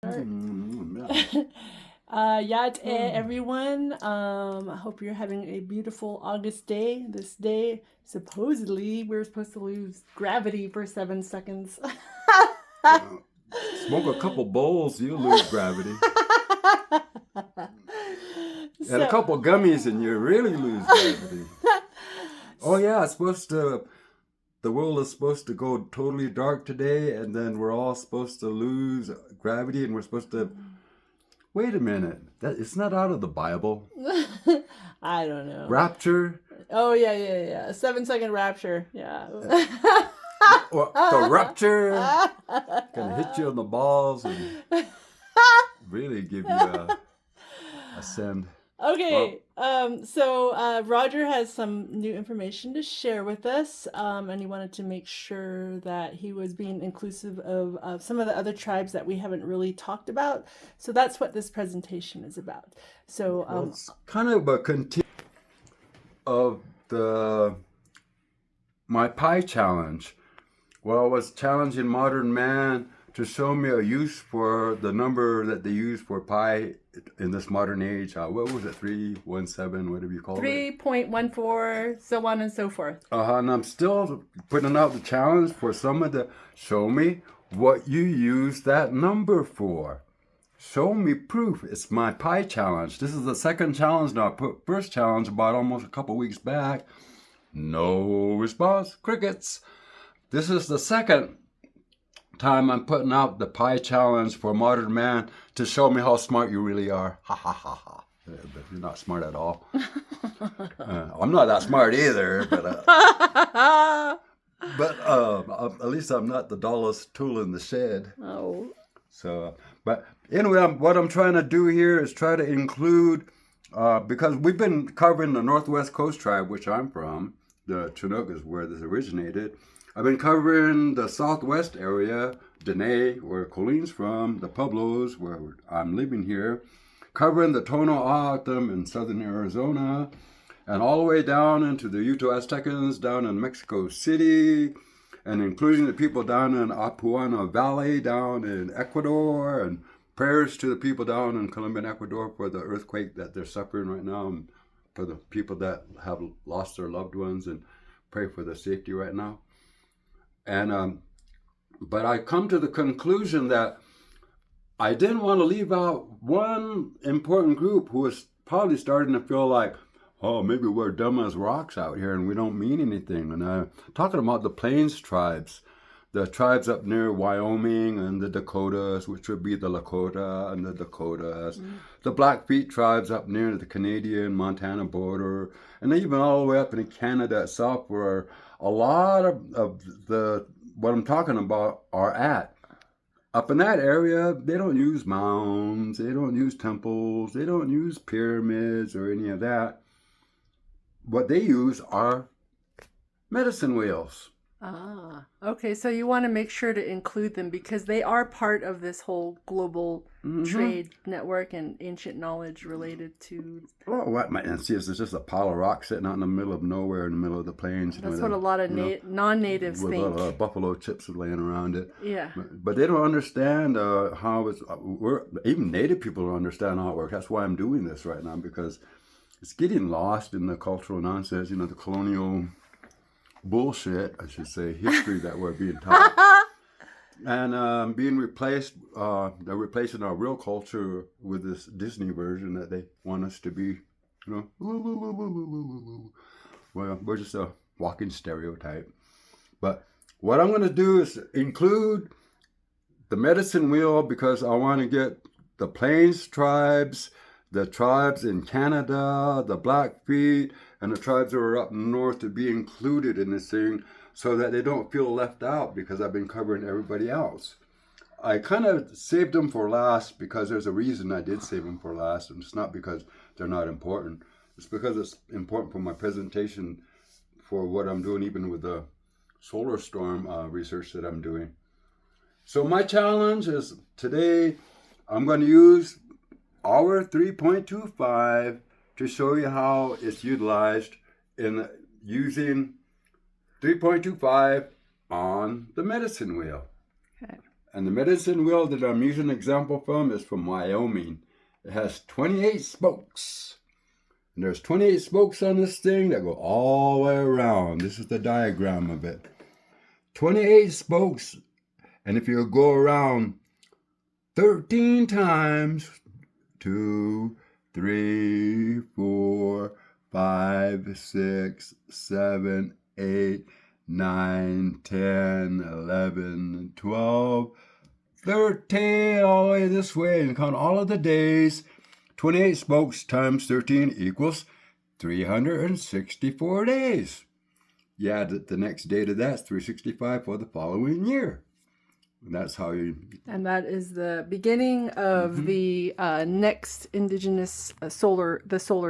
Everyone. I hope you're having a beautiful August day. This day, supposedly, we're supposed to lose gravity for 7 seconds. Smoke a couple bowls, you'll lose gravity. And a couple gummies and you really lose gravity. Oh yeah, the world is supposed to go totally dark today, and then we're all supposed to lose gravity, and we're supposed to... Wait a minute, it's not out of the Bible. I don't know. Rapture? Oh yeah. 7 second rapture. Yeah. Or the rupture can hit you on the balls and really give you a send. Okay, so Roger has some new information to share with us, and he wanted to make sure that he was being inclusive of some of the other tribes that we haven't really talked about. So that's what this presentation is about. So it's kind of a continuation of my pie challenge. Well, I was challenging modern man to show me a use for the number that they use for pi in this modern age. What was it? 317, whatever you call it. 3.14, so on and so forth. And I'm still putting out the challenge for someone to show me what you use that number for. Show me proof. It's my pie challenge. This is the second challenge now. I put first challenge about almost a couple weeks back. No response. Crickets. This is the second time I'm putting out the pie challenge for modern man to show me how smart you really are. Ha ha ha ha. But you're not smart at all. I'm not that smart either, but at least I'm not the dullest tool in the shed. Oh. So, but anyway, what I'm trying to do here is try to include, because we've been covering the Northwest Coast tribe, which I'm from. The Chinook is where this originated. I've been covering the Southwest area, Dene, where Colleen's from, the Pueblos, where I'm living here, covering the Tono O'odham in southern Arizona, and all the way down into the Ute Aztecans down in Mexico City, and including the people down in Apuana Valley down in Ecuador, and prayers to the people down in Colombian Ecuador for the earthquake that they're suffering right now, and for the people that have lost their loved ones, and pray for their safety right now. And but I come to the conclusion that I didn't want to leave out one important group who was probably starting to feel like, oh, maybe we're dumb as rocks out here and we don't mean anything. And I'm talking about the Plains tribes, the tribes up near Wyoming and the Dakotas, which would be the Lakota and the Dakotas, the Blackfeet tribes up near the Canadian-Montana border, and even all the way up in Canada itself, where a lot of the what I'm talking about are at. Up in that area, they don't use mounds, they don't use temples, they don't use pyramids or any of that. What they use are medicine wheels. Okay, so you want to make sure to include them because they are part of this whole global trade network and ancient knowledge related to... Oh, what might see is there's just a pile of rocks sitting out in the middle of nowhere in the middle of the plains. That's what a lot of non-natives with think. With a lot of buffalo chips laying around it. Yeah. But they don't understand how it's... even native people don't understand how it works. That's why I'm doing this right now, because it's getting lost in the cultural nonsense, the colonial... bullshit, I should say, history that we're being taught. And being replaced, they're replacing our real culture with this Disney version that they want us to be, well, we're just a walking stereotype. But what I'm going to do is include the medicine wheel, because I want to get the Plains tribes, the tribes in Canada, the Blackfeet, and the tribes that are up north to be included in this thing so that they don't feel left out, because I've been covering everybody else. I kind of saved them for last because there's a reason I did save them for last, and it's not because they're not important. It's because it's important for my presentation for what I'm doing, even with the solar storm research that I'm doing. So my challenge is today I'm going to use our 3.25 to show you how it's utilized in using 3.25 on the medicine wheel. Okay. And the medicine wheel that I'm using an example from is from Wyoming. It has 28 spokes. And there's 28 spokes on this thing that go all the way around. This is the diagram of it. 28 spokes. And if you go around 13 times, 2, 3, 4, 5, 6, 7, 8, 9, 10, 11, 12, 13, all the way this way, and count all of the days. 28 spokes times 13 equals 364 days. You add the next day to that, 365 for the following year. And that's how you... And that is the beginning of the next indigenous solar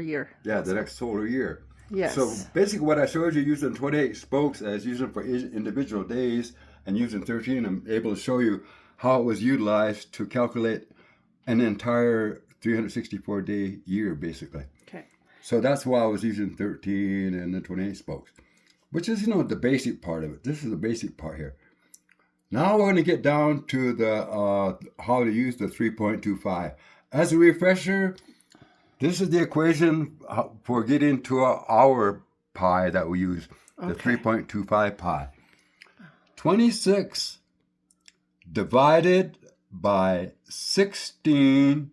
year. Yeah, the next solar year. Yes. So basically what I showed you using 28 spokes as using for individual days and using 13, I'm able to show you how it was utilized to calculate an entire 364-day year, basically. Okay. So that's why I was using 13 and the 28 spokes, which is, the basic part of it. This is the basic part here. Now we're going to get down to the how to use the 3.25. As a refresher, this is the equation for getting to our pi that we use, the 3.25 pi. 26 divided by 16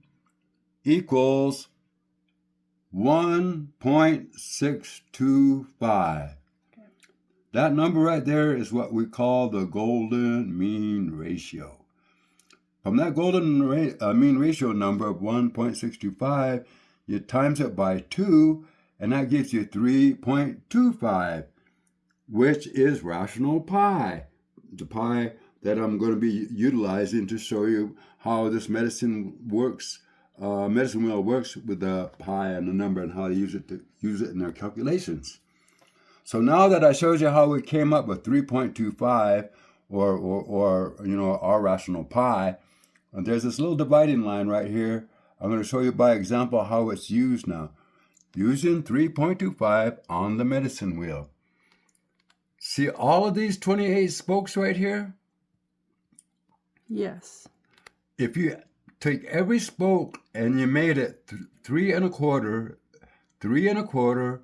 equals 1.625. That number right there is what we call the golden mean ratio. From that golden mean ratio number of 1.625, you times it by 2, and that gives you 3.25, which is rational pi. The pi that I'm going to be utilizing to show you how this medicine works. Medicine wheel works with the pi and the number and how to use it in their calculations. So now that I showed you how we came up with 3.25 or our rational pi, there's this little dividing line right here. I'm going to show you by example how it's used now. Using 3.25 on the medicine wheel. See all of these 28 spokes right here? Yes. If you take every spoke and you made it 3 1/4, 3 1/4,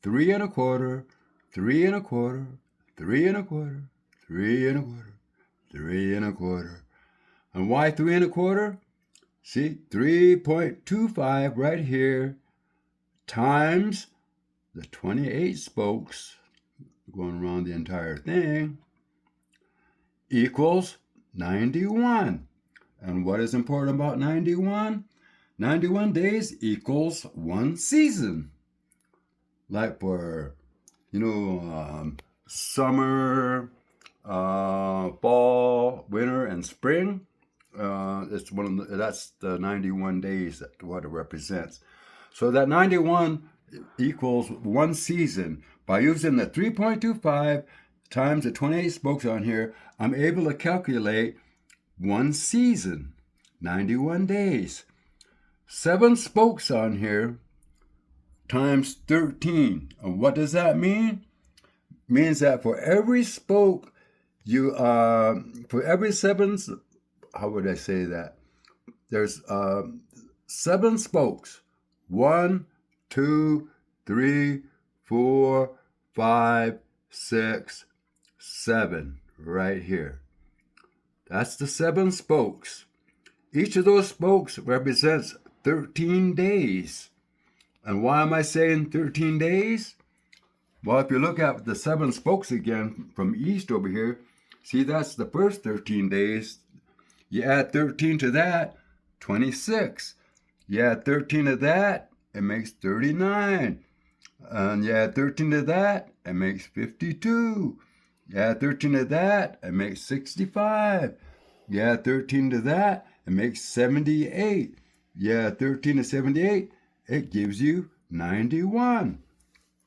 3 1/4, 3 1/4, 3 1/4, 3 1/4, 3 1/4. And why 3 1/4? See, 3.25 right here times the 28 spokes going around the entire thing equals 91. And what is important about 91? 91 days equals 1 season. Like for, summer, fall, winter, and spring. That's the 91 days that what it represents. So that 91 equals 1 season. By using the 3.25 times the 28 spokes on here, I'm able to calculate 1 season, 91 days. 7 spokes on here times 13. And what does that mean? Means that for every spoke, for every 7, how would I say that? There's 7 spokes. 1, 2, 3, 4, 5, 6, 7, right here. That's the 7 spokes. Each of those spokes represents 13 days. And why am I saying 13 days? Well, if you look at the 7 spokes again from east over here, see that's the first 13 days. You add 13 to that, 26. You add 13 to that, it makes 39. And you add 13 to that, it makes 52. You add 13 to that, it makes 65. You add 13 to that, it makes 78. You add 13 to 78, it gives you 91.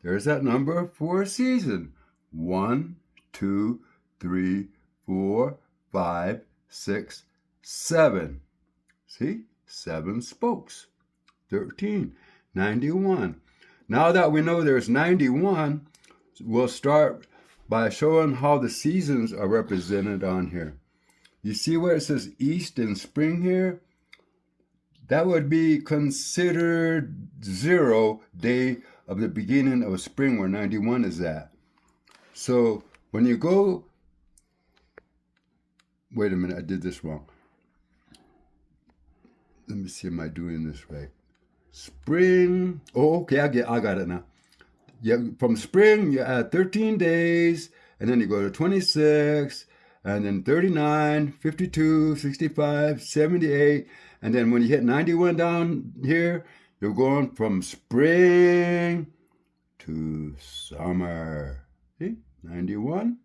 There's that number for a season. 1, 2, 3, 4, 5, 6, 7. See? 7 spokes. 13. 91. Now that we know there's 91, we'll start by showing how the seasons are represented on here. You see where it says east in spring here? That would be considered 0 day of the beginning of spring where 91 is at. So when you go, wait a minute, I did this wrong. Let me see, am I doing this right? Spring, oh, okay, I got it now. Yeah, from spring, you add 13 days, and then you go to 26, and then 39, 52, 65, 78, and then when you hit 91 down here, you're going from spring to summer. See? 91,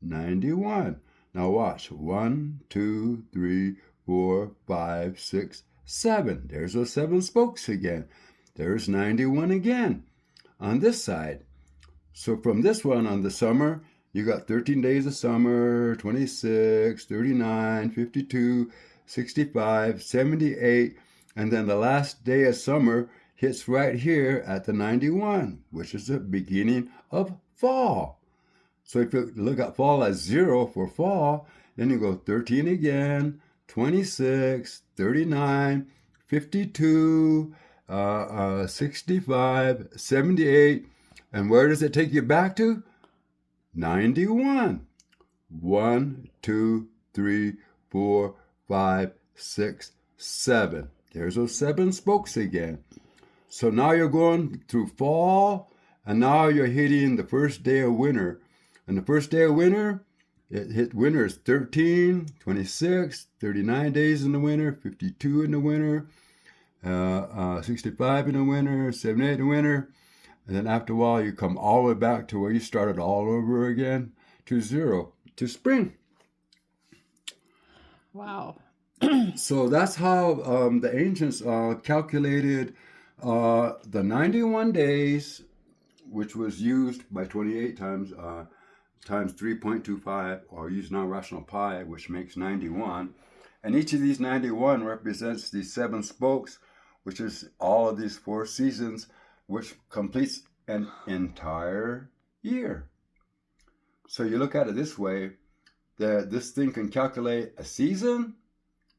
91. Now watch. 1, 2, 3, 4, 5, 6, 7. There's those 7 spokes again. There's 91 again on this side. So from this one on the summer, you got 13 days of summer, 26, 39, 52, 65, 78, and then the last day of summer hits right here at the 91, which is the beginning of fall. So if you look at fall as 0 for fall, then you go 13 again, 26, 39, 52, 65, 78, and where does it take you back to? 91. 1, 2, 3, 4, 5, 6, 7. There's those 7 spokes again. So now you're going through fall, and now you're hitting the first day of winter. And the first day of winter, winter is 13, 26, 39 days in the winter, 52 in the winter, 65 in the winter, 78 in the winter. And then after a while, you come all the way back to where you started all over again, to 0, to spring. Wow. So that's how the ancients calculated the 91 days, which was used by 28 times 3.25, or use non-rational pi, which makes 91. And each of these 91 represents these 7 spokes, which is all of these 4 seasons, which completes an entire year. So you look at it this way, that this thing can calculate a season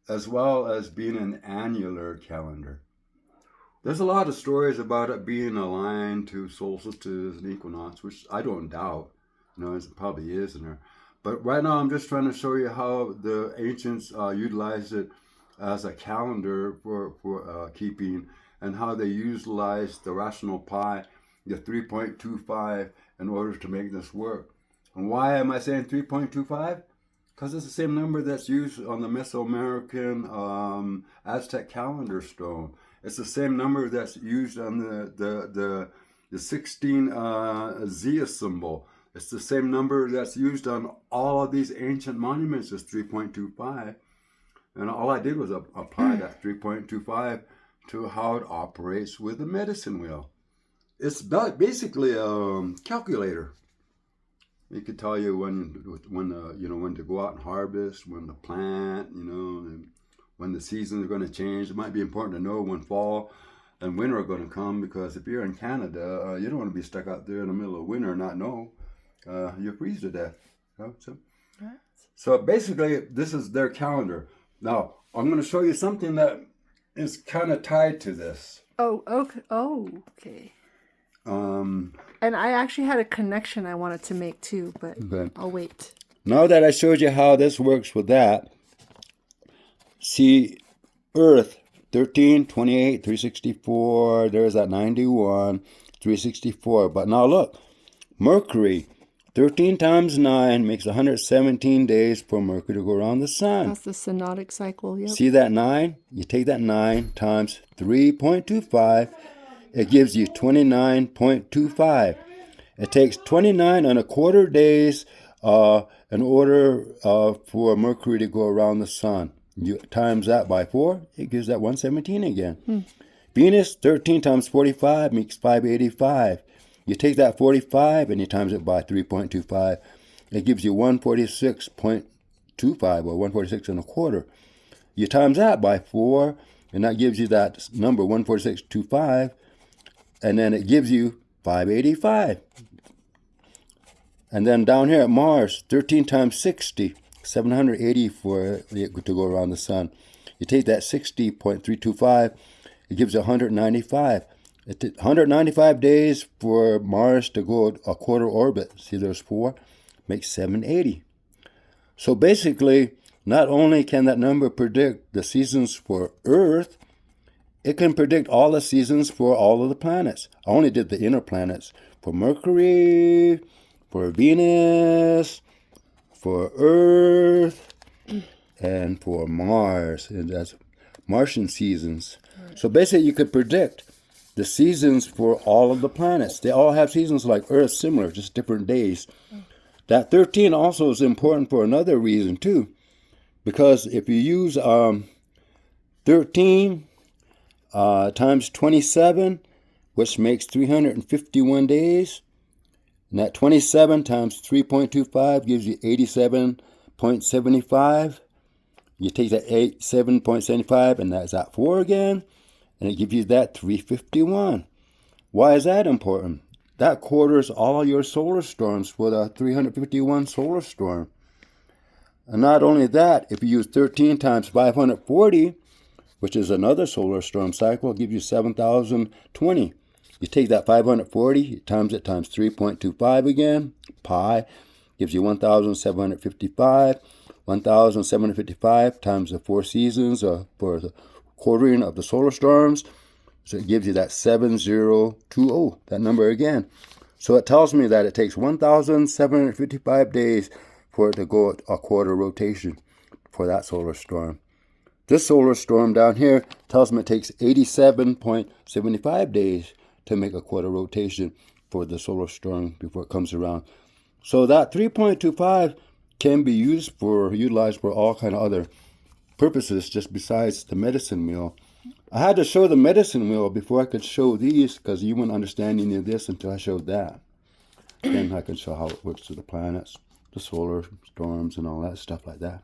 as well as being an annular calendar. There's a lot of stories about it being aligned to solstices and equinox, which I don't doubt. It probably is in there. But right now I'm just trying to show you how the ancients utilized it as a calendar for keeping, and how they utilized the rational pi, the 3.25, in order to make this work. And why am I saying 3.25? Because it's the same number that's used on the Mesoamerican Aztec calendar stone. It's the same number that's used on the 16 Zia symbol. It's the same number that's used on all of these ancient monuments as 3.25. And all I did was apply that 3.25 to how it operates with the medicine wheel. It's basically a calculator. It could tell you when to go out and harvest, when to plant, and when the seasons are going to change. It might be important to know when fall and winter are going to come, because if you're in Canada, you don't want to be stuck out there in the middle of winter and not know. You freeze to death. So basically, this is their calendar. Now, I'm going to show you something that is kind of tied to this. Oh, okay. And I actually had a connection I wanted to make too, but okay. I'll wait. Now that I showed you how this works with that, see Earth, 13, 28, 364, there's that 91, 364. But now look, Mercury, 13 times 9 makes 117 days for Mercury to go around the sun. That's the synodic cycle, yep. See that 9? You take that 9 times 3.25, it gives you 29.25. It takes 29.25 days in order for Mercury to go around the sun. You times that by 4, it gives that 117 again. Venus, 13 times 45 makes 585. You take that 45 and you times it by 3.25. It gives you 146.25, or 146.25. You times that by 4, and that gives you that number 146.25, and then it gives you 585. And then down here at Mars, 13 times 60, 780 for it to go around the sun. You take that 60.325, it gives you 195. 195 days for Mars to go a quarter orbit. See, there's 4, makes 780. So basically, not only can that number predict the seasons for Earth, it can predict all the seasons for all of the planets. I only did the inner planets. For Mercury, for Venus, for Earth, and for Mars. And that's Martian seasons. Right. So basically, you could predict the seasons for all of the planets. They all have seasons like Earth, similar, just different days. That 13 also is important for another reason, too. Because if you use 13 times 27, which makes 351 days, and that 27 times 3.25 gives you 87.75. You take that 7.75, and that's at 4 again, and it gives you that 351. Why is that important? That quarters all your solar storms for the 351 solar storm. And not only that, if you use 13 times 540, which is another solar storm cycle, it gives you 7,020. You take that 540, times it times 3.25 again, pi, gives you 1,755. 1,755 times the 4 seasons for the quartering of the solar storms. So it gives you that 7020, that number again. So it tells me that it takes 1,755 days for it to go a quarter rotation for that solar storm. This solar storm down here tells me it takes 87.75 days to make a quarter rotation for the solar storm before it comes around. So that 3.25 can be utilized for all kind of other purposes just besides the medicine wheel. I had to show the medicine wheel before I could show these because you wouldn't understand any of this until I showed that. Then I can show how it works to the planets, the solar storms, and all that stuff like that.